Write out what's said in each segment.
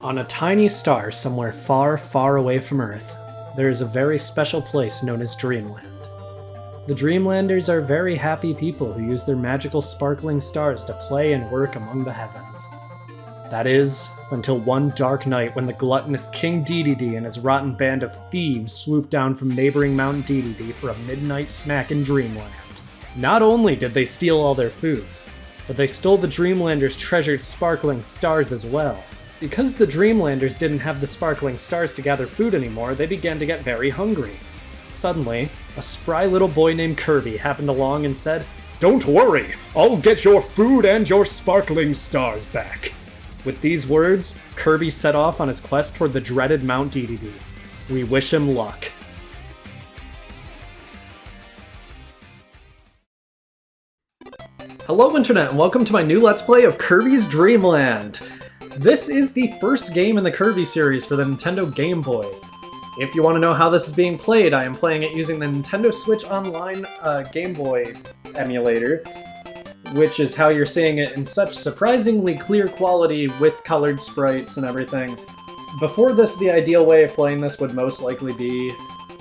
On a tiny star somewhere far, far away from Earth, there is a very special place known as Dreamland. The Dreamlanders are very happy people who use their magical sparkling stars to play and work among the heavens. That is, until one dark night when the gluttonous King Dedede and his rotten band of thieves swooped down from neighboring Mount Dedede for a midnight snack in Dreamland. Not only did they steal all their food, but they stole the Dreamlanders' treasured sparkling stars as well. Because the Dreamlanders didn't have the sparkling stars to gather food anymore, they began to get very hungry. Suddenly, a spry little boy named Kirby happened along and said, "Don't worry, I'll get your food and your sparkling stars back." With these words, Kirby set off on his quest toward the dreaded Mount Dedede. We wish him luck. Hello Internet, and welcome to my new Let's Play of Kirby's Dream Land. This is the first game in the Kirby series for the Nintendo Game Boy. If you want to know how this is being played, I am playing it using the Nintendo Switch Online Game Boy emulator, which is how you're seeing it in such surprisingly clear quality with colored sprites and everything. Before this, the ideal way of playing this would most likely be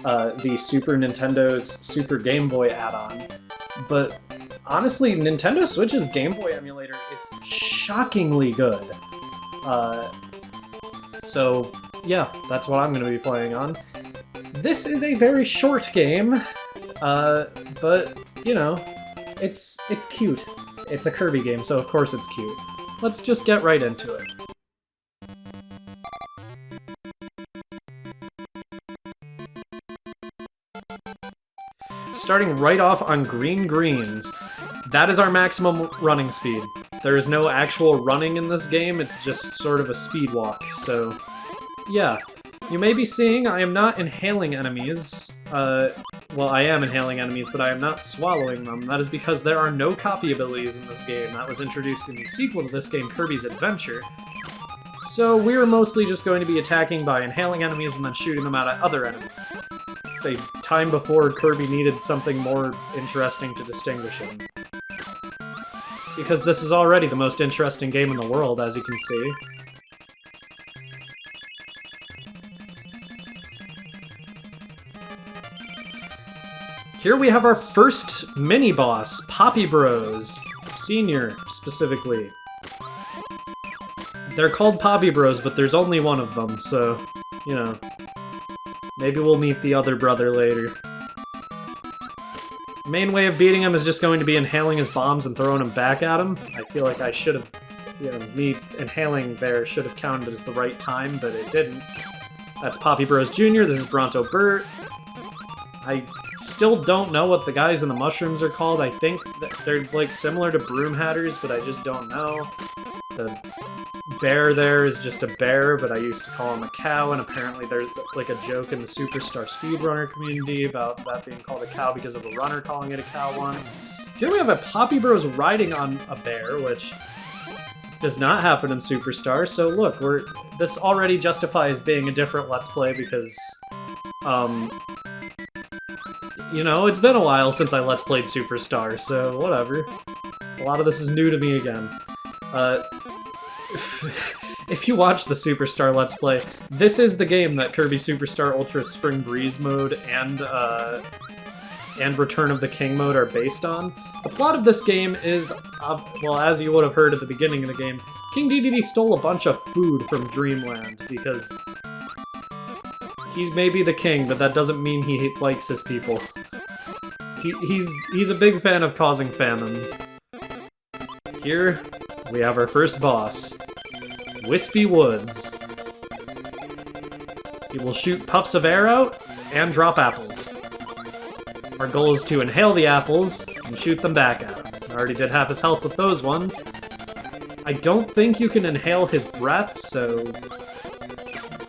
the Super Nintendo's Super Game Boy add-on. But honestly, Nintendo Switch's Game Boy emulator is shockingly good. So yeah, that's what I'm going to be playing on. This is a very short game, but you know, it's cute. It's a Kirby game, so of course it's cute. Let's just get right into it. Starting right off on green greens. That is our maximum running speed. There is no actual running in this game, it's just sort of a speed walk, so yeah. You may be seeing I am not inhaling enemies. Well, I am inhaling enemies, but I am not swallowing them. That is because there are no copy abilities in this game. That was introduced in the sequel to this game, Kirby's Adventure. So we're mostly just going to be attacking by inhaling enemies and then shooting them out at other enemies. It's a time before Kirby needed something more interesting to distinguish him. Because this is already the most interesting game in the world, as you can see. Here we have our first mini-boss, Poppy Bros. Senior, specifically. They're called Poppy Bros, but there's only one of them, so, you know. Maybe we'll meet the other brother later. The main way of beating him is just going to be inhaling his bombs and throwing them back at him. I feel like I should have, you know, me inhaling there should have counted as the right time, but it didn't. That's Poppy Bros Jr., this is Bronto Burt. I still don't know what the guys in the mushrooms are called. I think that they're like similar to Broom Hatters, but I just don't know. The bear there is just a bear, but I used to call him a cow, and apparently there's like a joke in the Superstar Speedrunner community about that being called a cow because of a runner calling it a cow once. Here we have a Poppy Bros riding on a bear, which does not happen in Superstar, so look, this already justifies being a different Let's Play because, you know, it's been a while since I Let's Played Superstar, so whatever. A lot of this is new to me again. If you watch the Superstar Let's Play, this is the game that Kirby Superstar Ultra Spring Breeze mode and Return of the King mode are based on. The plot of this game is, well, as you would have heard at the beginning of the game, King Dedede stole a bunch of food from Dreamland because he may be the king, but that doesn't mean he likes his people. He's a big fan of causing famines. Here, we have our first boss, Wispy Woods. He will shoot puffs of air out and drop apples. Our goal is to inhale the apples and shoot them back at him. I already did half his health with those ones. I don't think you can inhale his breath, so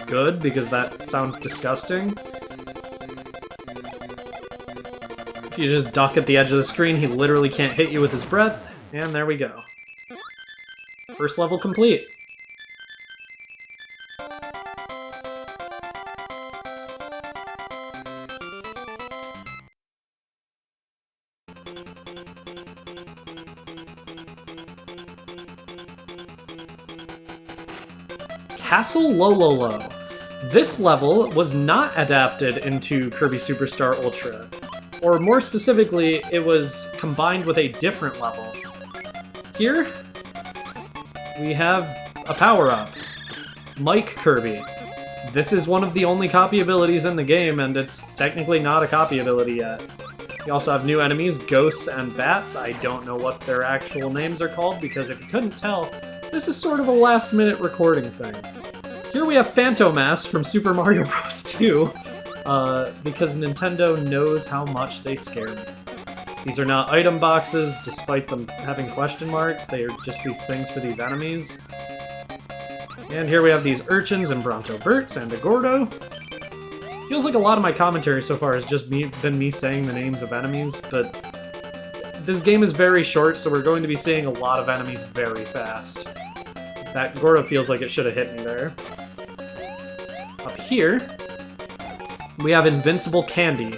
good, because that sounds disgusting. If you just duck at the edge of the screen, he literally can't hit you with his breath, and there we go. First level complete. Castle Lololo. This level was not adapted into Kirby Superstar Ultra. Or more specifically, it was combined with a different level. Here, we have a power-up. Mike Kirby. This is one of the only copy abilities in the game, and it's technically not a copy ability yet. You also have new enemies, ghosts and bats. I don't know what their actual names are called, because if you couldn't tell, this is sort of a last-minute recording thing. Here we have Phantomas from Super Mario Bros. 2, because Nintendo knows how much they scare me. These are not item boxes, despite them having question marks. They are just these things for these enemies. And here we have these urchins and Bronto Berts and a Gordo. Feels like a lot of my commentary so far has just been me saying the names of enemies, but this game is very short, so we're going to be seeing a lot of enemies very fast. That Gordo feels like it should have hit me there. Up here, we have Invincible Candy.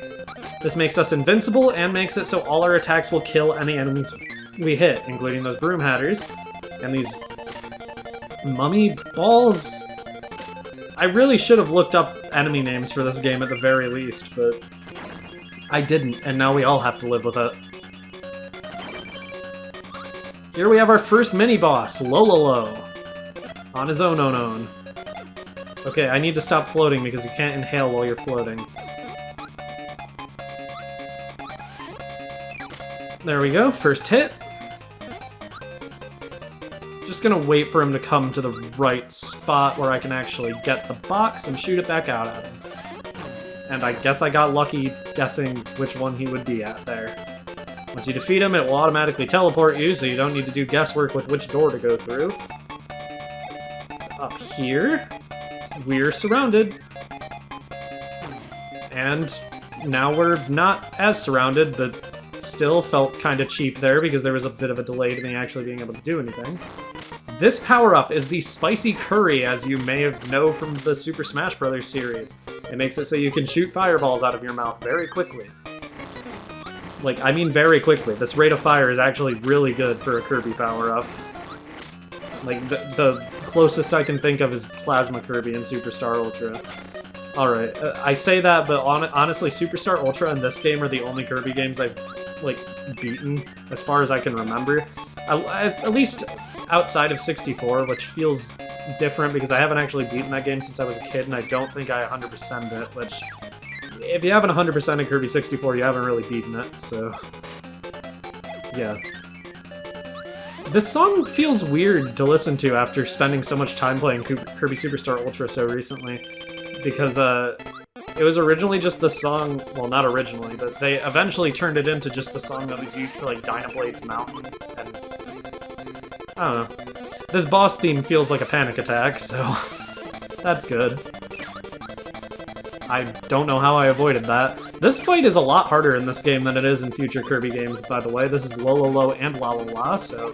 This makes us invincible and makes it so all our attacks will kill any enemies we hit, including those Broom Hatters and these mummy balls. I really should have looked up enemy names for this game at the very least, but I didn't, and now we all have to live with it. Here we have our first mini-boss, Lololo, on his own. Okay, I need to stop floating because you can't inhale while you're floating. There we go, first hit. Just gonna wait for him to come to the right spot where I can actually get the box and shoot it back out at him. And I guess I got lucky guessing which one he would be at there. Once you defeat him, it will automatically teleport you, so you don't need to do guesswork with which door to go through. Up here, we're surrounded. And now we're not as surrounded, but still felt kind of cheap there because there was a bit of a delay to me actually being able to do anything. This power-up is the Spicy Curry, as you may know from the Super Smash Bros. Series. It makes it so you can shoot fireballs out of your mouth very quickly. Like, I mean very quickly. This rate of fire is actually really good for a Kirby power-up. Like, the closest I can think of is Plasma Kirby in Superstar Ultra. Alright, I say that, but honestly, Superstar Ultra and this game are the only Kirby games I've, like, beaten, as far as I can remember. At least outside of 64, which feels different because I haven't actually beaten that game since I was a kid, and I don't think I 100%'d it, which, if you haven't 100%'d Kirby 64, you haven't really beaten it, so yeah. This song feels weird to listen to after spending so much time playing Kirby Superstar Ultra so recently, because it was originally just the song, well, not originally, but they eventually turned it into just the song that was used for, like, Dynablade's Mountain, and I don't know. This boss theme feels like a panic attack, so that's good. I don't know how I avoided that. This fight is a lot harder in this game than it is in future Kirby games, by the way. This is Lololo and La, so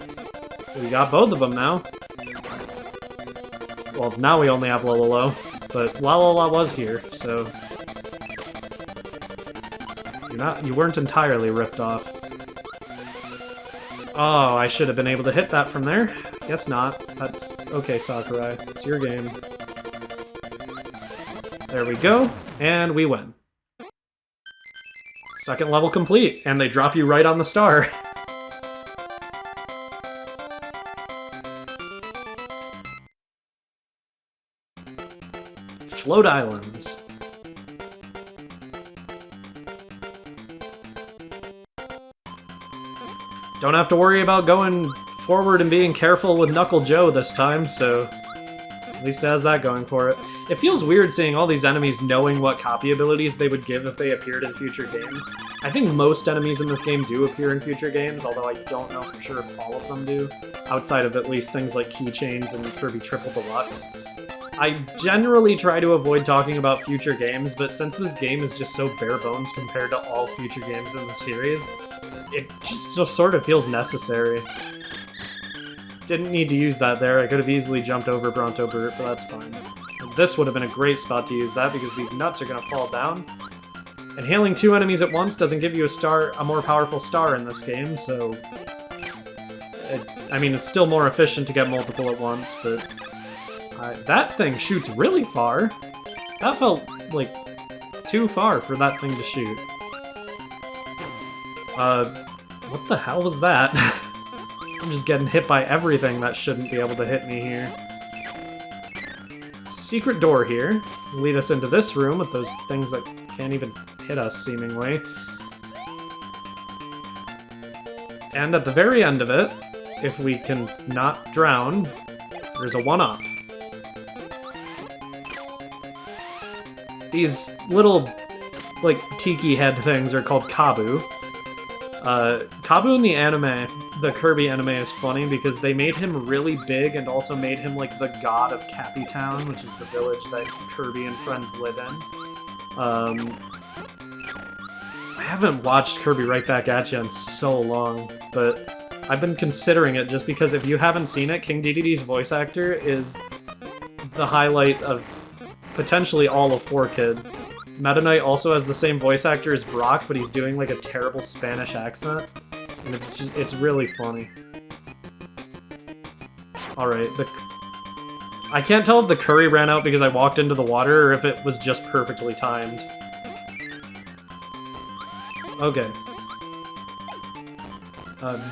we got both of them now. Well, now we only have Lololo, but La was here, so you weren't entirely ripped off. Oh, I should have been able to hit that from there. Guess not. That's okay, Sakurai. It's your game. There we go, and we win. Second level complete, and they drop you right on the star. Float Islands. Don't have to worry about going forward and being careful with Knuckle Joe this time, so at least it has that going for it. It feels weird seeing all these enemies knowing what copy abilities they would give if they appeared in future games. I think most enemies in this game do appear in future games, although I don't know for sure if all of them do, outside of at least things like Keychains and Kirby Triple Deluxe. I generally try to avoid talking about future games, but since this game is just so bare bones compared to all future games in the series, it just sort of feels necessary. Didn't need to use that there. I could have easily jumped over Bronto Bert, but that's fine. This would have been a great spot to use that because these nuts are going to fall down. And hailing two enemies at once doesn't give you a more powerful star in this game, so I mean, it's still more efficient to get multiple at once, but That thing shoots really far. That felt, like, too far for that thing to shoot. What the hell was that? I'm just getting hit by everything that shouldn't be able to hit me here. Secret door here. Lead us into this room with those things that can't even hit us, seemingly. And at the very end of it, if we can not drown, there's a 1-up. These little, like, tiki head things are called Kabu. Kabu in the anime, the Kirby anime, is funny because they made him really big and also made him, like, the god of Cappy Town, which is the village that Kirby and friends live in. I haven't watched Kirby Right Back At Ya in so long, but I've been considering it just because if you haven't seen it, King Dedede's voice actor is the highlight of potentially all of 4Kids. Meta Knight also has the same voice actor as Brock, but he's doing like a terrible Spanish accent, and it's really funny. Alright, I can't tell if the curry ran out because I walked into the water or if it was just perfectly timed. Okay.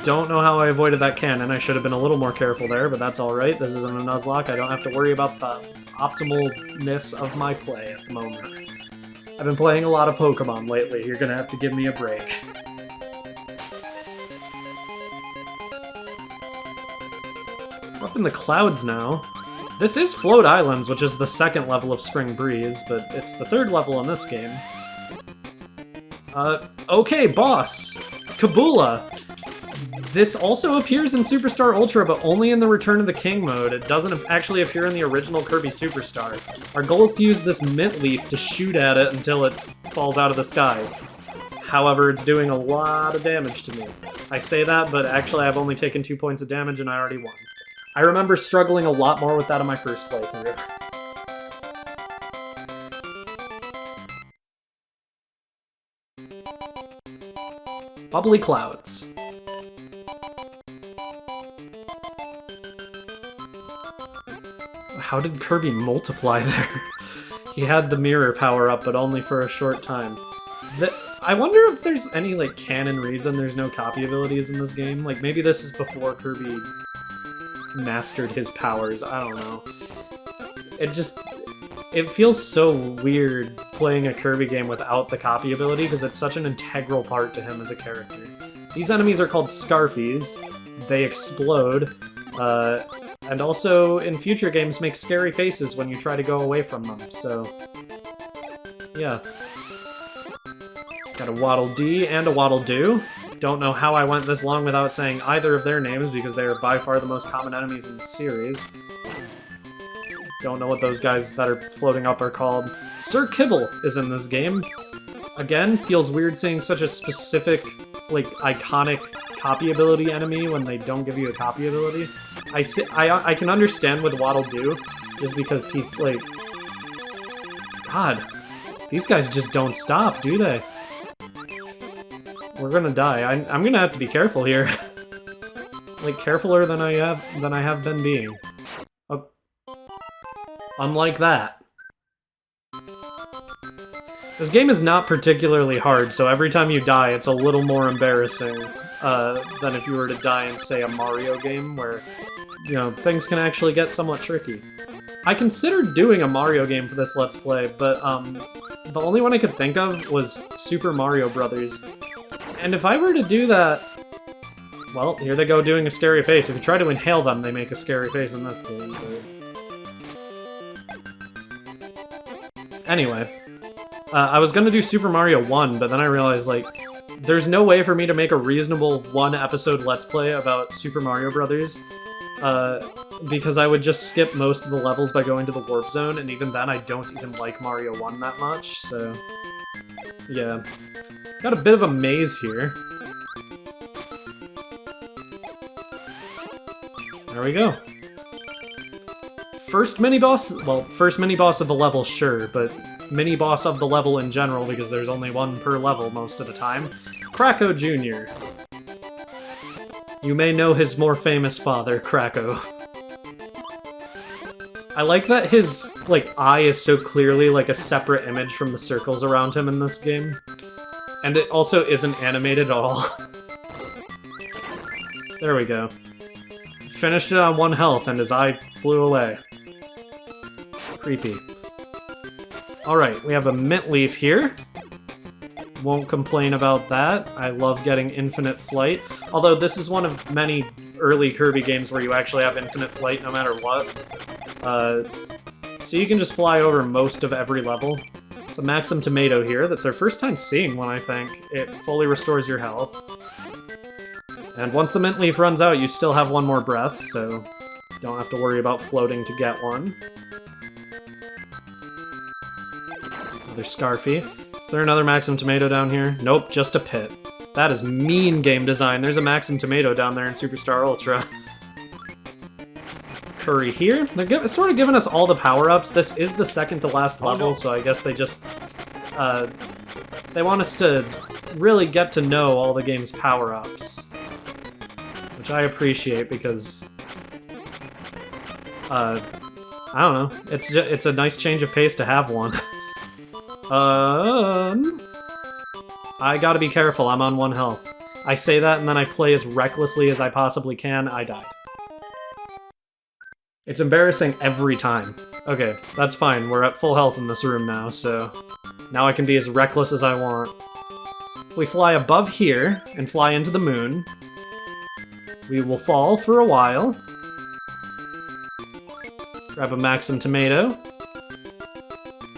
Don't know how I avoided that cannon. I should have been a little more careful there, but that's alright. This isn't a Nuzlocke. I don't have to worry about the optimalness of my play at the moment. I've been playing a lot of Pokemon lately. You're gonna have to give me a break. We're up in the clouds now. This is Float Islands, which is the second level of Spring Breeze, but it's the third level in this game. Okay, boss! Kabula! This also appears in Superstar Ultra, but only in the Return of the King mode. It doesn't actually appear in the original Kirby Superstar. Our goal is to use this mint leaf to shoot at it until it falls out of the sky. However, it's doing a lot of damage to me. I say that, but actually I've only taken 2 points of damage and I already won. I remember struggling a lot more with that on my first playthrough. Bubbly clouds. How did Kirby multiply there? He had the mirror power up, but only for a short time. I wonder if there's any, like, canon reason there's no copy abilities in this game. Like, maybe this is before Kirby mastered his powers. I don't know. It feels so weird playing a Kirby game without the copy ability, because it's such an integral part to him as a character. These enemies are called Scarfies. They explode. And also, in future games, make scary faces when you try to go away from them, so... yeah. Got a Waddle Dee and a Waddle Doo. Don't know how I went this long without saying either of their names, because they are by far the most common enemies in the series. Don't know what those guys that are floating up are called. Sir Kibble is in this game. Again, feels weird seeing such a specific, like, iconic copy ability enemy when they don't give you a copy ability. I can understand with Waddle Doo, just because he's like... God, these guys just don't stop, do they? We're gonna die. I'm gonna have to be careful here. Like, carefuler than I have been being. Unlike that. This game is not particularly hard, so every time you die, it's a little more embarrassing than if you were to die in, say, a Mario game, where, you know, things can actually get somewhat tricky. I considered doing a Mario game for this Let's Play, but the only one I could think of was Super Mario Brothers. And if I were to do that... well, here they go doing a scary face. If you try to inhale them, they make a scary face in this game, but... Anyway, I was gonna do Super Mario 1, but then I realized, like, there's no way for me to make a reasonable one-episode Let's Play about Super Mario Brothers, because I would just skip most of the levels by going to the Warp Zone, and even then I don't even like Mario 1 that much, so... yeah. Got a bit of a maze here. There we go. First mini-boss? Well, first mini-boss of the level, sure, but mini-boss of the level in general, because there's only one per level most of the time. Kracko Jr. You may know his more famous father, Kracko. I like that his, like, eye is so clearly, like, a separate image from the circles around him in this game. And it also isn't animated at all. There we go. Finished it on 1 health, and his eye flew away. Creepy. Alright, we have a mint leaf here. Won't complain about that. I love getting infinite flight. Although this is one of many early Kirby games where you actually have infinite flight no matter what. So you can just fly over most of every level. So Maxim Tomato here. That's our first time seeing one, I think. It fully restores your health. And once the mint leaf runs out, you still have 1 more breath, so don't have to worry about floating to get one. Another Scarfy. Is there another Maxim Tomato down here? Nope, just a pit. That is mean game design. There's a Maxim Tomato down there in Superstar Ultra. Curry here. They're sort of giving us all the power-ups. This is the second to last level, so I guess they just... they want us to really get to know all the game's power-ups. Which I appreciate, because... I don't know. It's a nice change of pace to have one. I gotta be careful, I'm on 1 health. I say that and then I play as recklessly as I possibly can. I died. It's embarrassing every time. Okay, that's fine. We're at full health in this room now, so... Now I can be as reckless as I want. If we fly above here and fly into the moon, we will fall for a while. Grab a Maxim Tomato.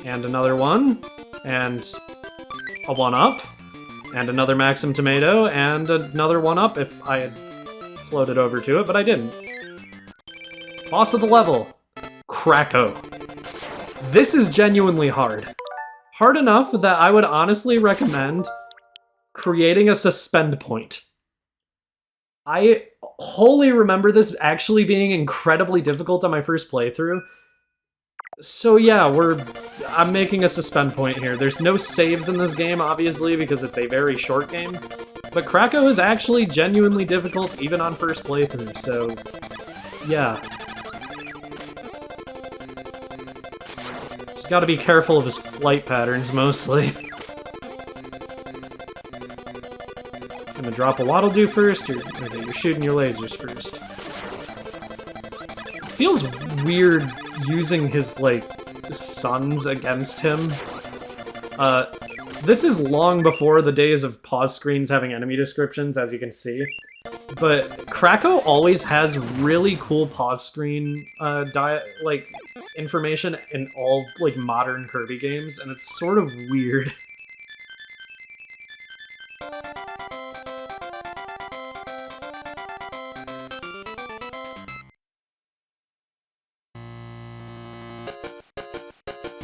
And another one. And a 1-up. And another Maxim Tomato. And another 1-up if I had floated over to it, but I didn't. Boss of the level. Kracko. This is genuinely hard. Hard enough that I would honestly recommend creating a suspend point. I wholly remember this actually being incredibly difficult on my first playthrough. So yeah, I'm making a suspend point here. There's no saves in this game, obviously, because it's a very short game. But Kracko is actually genuinely difficult, even on first playthrough, so... yeah. Just gotta be careful of his flight patterns, mostly. Gonna drop a Waddle Doo first, or okay, you're shooting your lasers first. It feels weird using his, like, sons against him. This is long before the days of pause screens having enemy descriptions, as you can see. But Kracko always has really cool pause screen, information in all, like, modern Kirby games, and it's sort of weird.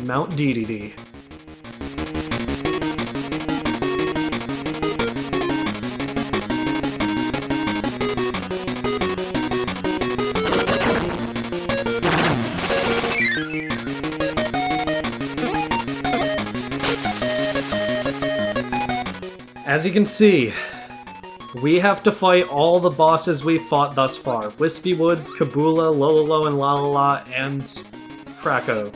Mount Dedede. As you can see, we have to fight all the bosses we've fought thus far. Wispy Woods, Kabula, Lololo, and Lalala, and Kracko.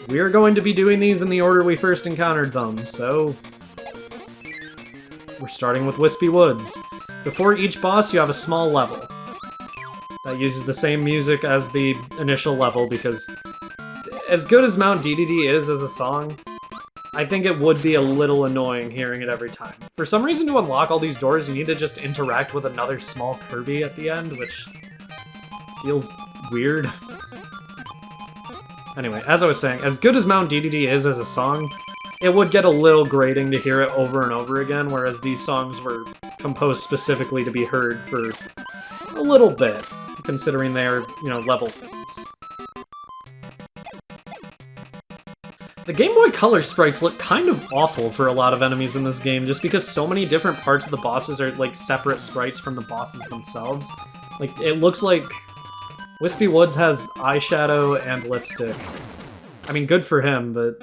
We're going to be doing these in the order we first encountered them, so... we're starting with Wispy Woods. Before each boss, you have a small level. That uses the same music as the initial level, because as good as Mount Dedede is as a song, I think it would be a little annoying hearing it every time. For some reason, to unlock all these doors, you need to just interact with another small Kirby at the end, which feels weird. Anyway, as I was saying, as good as Mount Dedede is as a song, it would get a little grating to hear it over and over again, whereas these songs were composed specifically to be heard for a little bit, considering they're, you know, level themes. The Game Boy Color sprites look kind of awful for a lot of enemies in this game, just because so many different parts of the bosses are, like, separate sprites from the bosses themselves. Like, it looks like Wispy Woods has eyeshadow and lipstick. I mean, good for him, but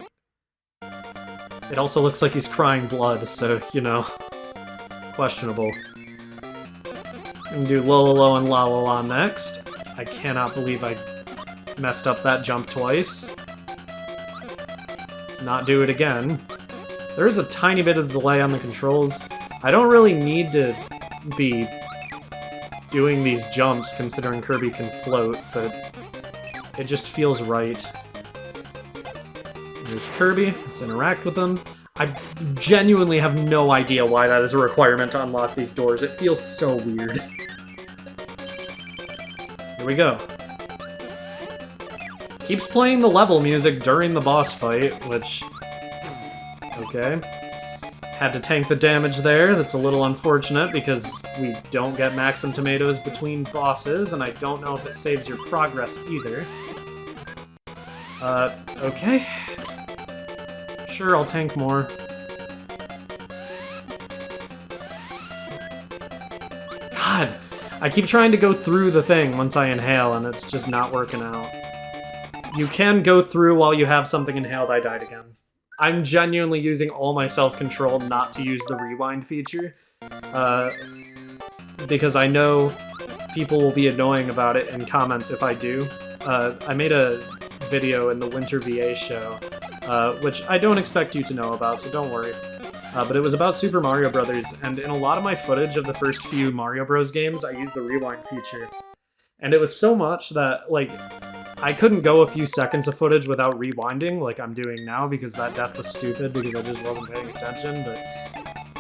it also looks like he's crying blood, so, you know, questionable. I'm gonna do Lololo and Lalala next. I cannot believe I messed up that jump twice. Let's not do it again. There is a tiny bit of delay on the controls. I don't really need to be doing these jumps considering Kirby can float, but it just feels right. There's Kirby. Let's interact with him. I genuinely have no idea why that is a requirement to unlock these doors. It feels so weird. Here we go. Keeps playing the level music during the boss fight, which... okay. Had to tank the damage there. That's a little unfortunate because we don't get Maxim Tomatoes between bosses, and I don't know if it saves your progress either. Okay. Sure, I'll tank more. God, I keep trying to go through the thing once I inhale, and it's just not working out. You can go through while you have something inhaled. I died again. I'm genuinely using all my self-control not to use the rewind feature, because I know people will be annoying about it in comments if I do. I made a video in the Winter VA show, which I don't expect you to know about, so don't worry. But it was about Super Mario Brothers, and in a lot of my footage of the first few Mario Bros. Games, I used the rewind feature. And it was so much that, like, I couldn't go a few seconds of footage without rewinding like I'm doing now because that death was stupid because I just wasn't paying attention, but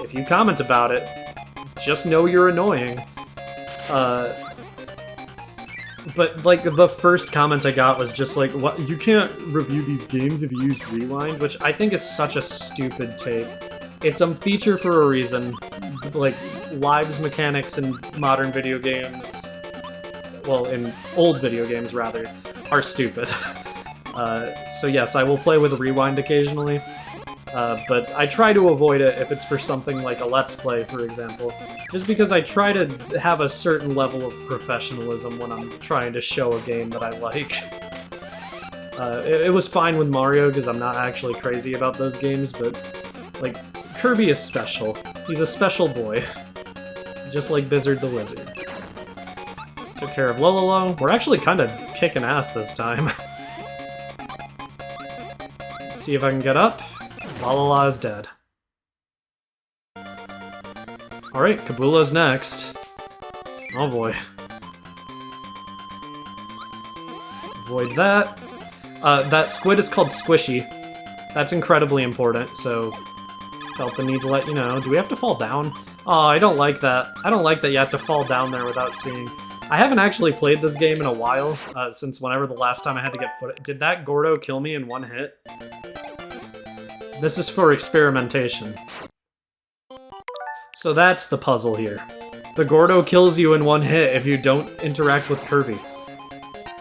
if you comment about it, just know you're annoying. But, like, the first comment I got was just like, what, you can't review these games if you use rewind, which I think is such a stupid take. It's a feature for a reason. Like, lives mechanics in modern video games, well, in old video games, rather, are stupid. So yes, I will play with rewind occasionally, but I try to avoid it if it's for something like a Let's Play, for example, just because I try to have a certain level of professionalism when I'm trying to show a game that I like. It was fine with Mario because I'm not actually crazy about those games, but, like, Kirby is special. He's a special boy. Just like Bizzard the Wizard. Took care of Lololo. We're actually kind of kicking ass this time. Let's see if I can get up. Lololo is dead. Alright, Kabula's next. Oh boy. Avoid that. That squid is called Squishy. That's incredibly important, so felt the need to let you know. Do we have to fall down? Oh, I don't like that. I don't like that you have to fall down there without seeing. I haven't actually played this game in a while, since whenever the last time I had to get footage. Did that Gordo kill me in one hit? This is for experimentation. So that's the puzzle here. The Gordo kills you in one hit if you don't interact with Kirby.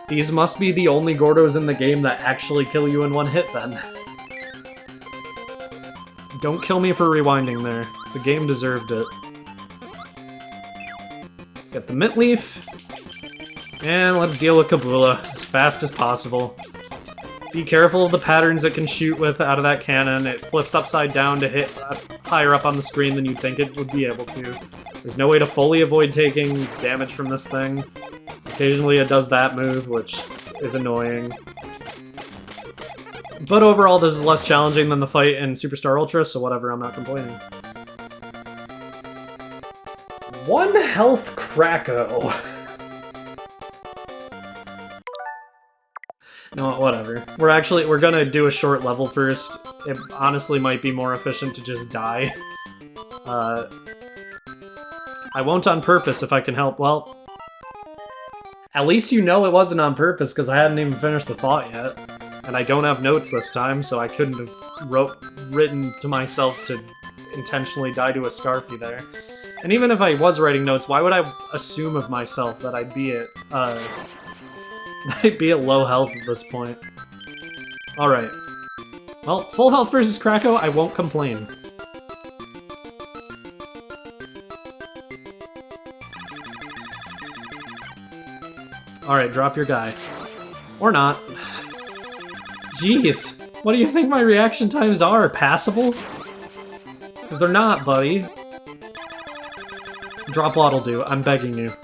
These must be the only Gordos in the game that actually kill you in one hit, then. Don't kill me for rewinding there. The game deserved it. Let's get the mint leaf. And let's deal with Kabula as fast as possible. Be careful of the patterns it can shoot with out of that cannon. It flips upside down to hit higher up on the screen than you'd think it would be able to. There's no way to fully avoid taking damage from this thing. Occasionally it does that move, which is annoying. But overall, this is less challenging than the fight in Superstar Ultra, so whatever, I'm not complaining. 1 health Kracko. No, whatever. We're gonna do a short level first. It honestly might be more efficient to just die. I won't on purpose if I can help. Well, at least you know it wasn't on purpose, because I hadn't even finished the thought yet. And I don't have notes this time, so I couldn't have written to myself to intentionally die to a Scarfy there. And even if I was writing notes, why would I assume of myself that I'd be at, I'd be at low health at this point? Alright. Well, full health versus Kracko, I won't complain. Alright, drop your guy. Or not. Jeez, what do you think my reaction times are? Passable? Because they're not, buddy. Drop Waddle do, I'm begging you.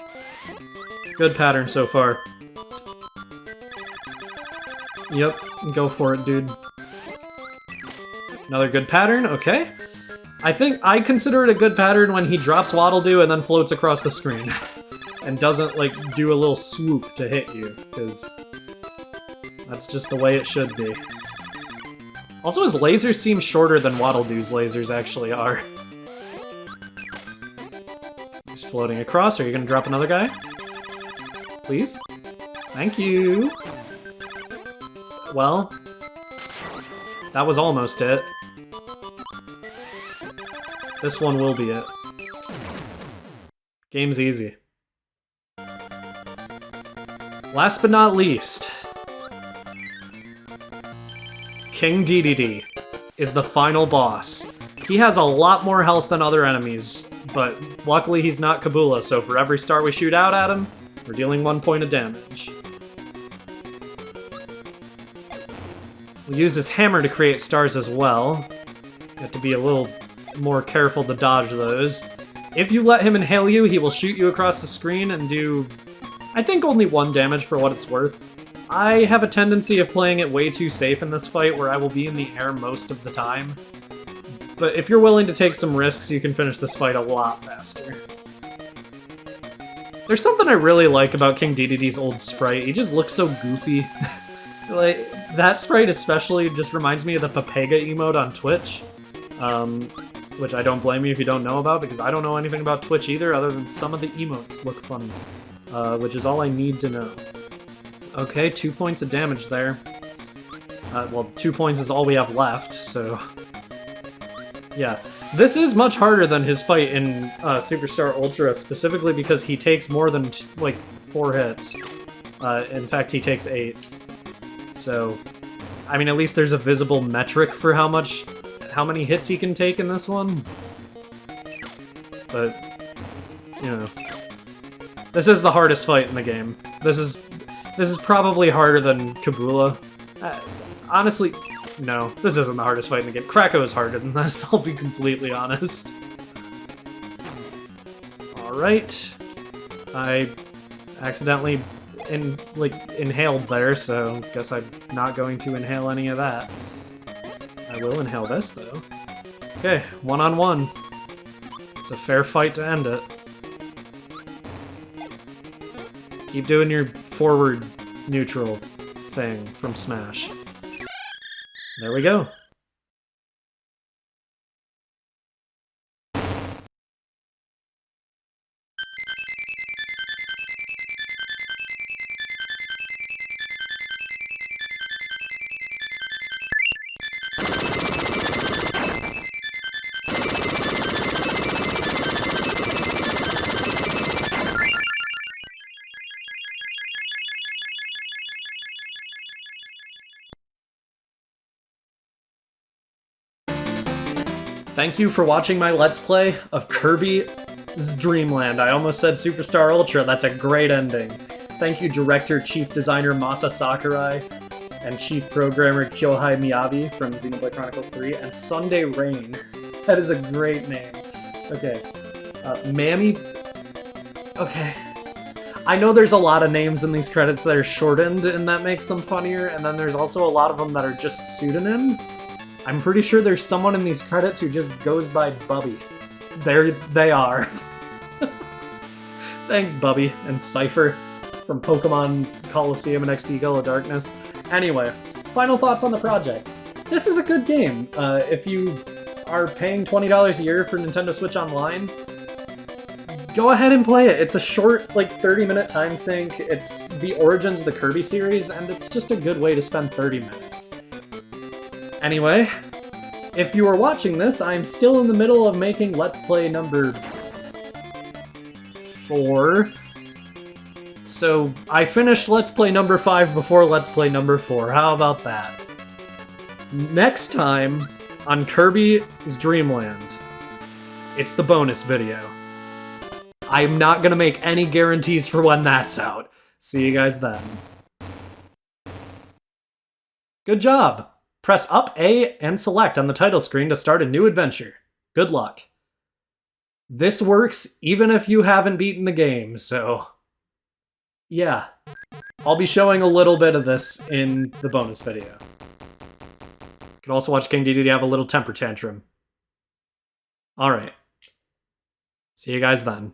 Good pattern so far. Yep, go for it, dude. Another good pattern, okay. I think I consider it a good pattern when he drops Waddle Doo and then floats across the screen. And doesn't, like, do a little swoop to hit you, because that's just the way it should be. Also, his lasers seem shorter than Waddle Doo's lasers actually are. He's floating across. Are you gonna drop another guy? Please? Thank you! Well, that was almost it. This one will be it. Game's easy. Last but not least, King Dedede is the final boss. He has a lot more health than other enemies, but luckily he's not Kabula, so for every star we shoot out at him, we're dealing 1 point of damage. We'll use his hammer to create stars as well. You have to be a little more careful to dodge those. If you let him inhale you, he will shoot you across the screen and do, I think, only 1 damage for what it's worth. I have a tendency of playing it way too safe in this fight, where I will be in the air most of the time. But if you're willing to take some risks, you can finish this fight a lot faster. There's something I really like about King Dedede's old sprite. He just looks so goofy. Like, that sprite especially just reminds me of the Papega emote on Twitch. Which I don't blame you if you don't know about, because I don't know anything about Twitch either, other than some of the emotes look funny. Which is all I need to know. Okay, 2 points of damage there. Well, 2 points is all we have left, so... Yeah. This is much harder than his fight in Superstar Ultra, specifically because he takes more than, like, 4 hits. In fact, he takes 8. So, I mean, at least there's a visible metric for how many hits he can take in this one. But, you know, this is the hardest fight in the game. This is probably harder than Kabula. Honestly, no, this isn't the hardest fight in the game. Kracko is harder than this, I'll be completely honest. Alright. I accidentally inhaled there, so guess I'm not going to inhale any of that. I will inhale this, though. Okay, 1-on-1. It's a fair fight to end it. Keep doing your forward neutral thing from Smash. There we go. Thank you for watching my Let's Play of Kirby's Dream Land. I almost said Superstar Ultra, that's a great ending. Thank you Director, Chief Designer Masa Sakurai, and Chief Programmer Kyohei Miyabi from Xenoblade Chronicles 3, and Sunday Rain. That is a great name. Okay. Mammy... Okay. I know there's a lot of names in these credits that are shortened, and that makes them funnier, and then there's also a lot of them that are just pseudonyms. I'm pretty sure there's someone in these credits who just goes by Bubby. There they are. Thanks, Bubby and Cypher from Pokemon Coliseum and XD Gala Darkness. Anyway, final thoughts on the project. This is a good game. If you are paying $20 a year for Nintendo Switch Online, go ahead and play it. It's a short, like, 30-minute time sink. It's the origins of the Kirby series, and it's just a good way to spend 30 minutes. Anyway, if you are watching this, I'm still in the middle of making Let's Play number 4. So, I finished Let's Play number 5 before Let's Play number 4. How about that? Next time, on Kirby's Dream Land, it's the bonus video. I'm not gonna make any guarantees for when that's out. See you guys then. Good job! Press up A and select on the title screen to start a new adventure. Good luck. This works even if you haven't beaten the game, so... yeah, I'll be showing a little bit of this in the bonus video. You can also watch King Dedede have a little temper tantrum. Alright. See you guys then.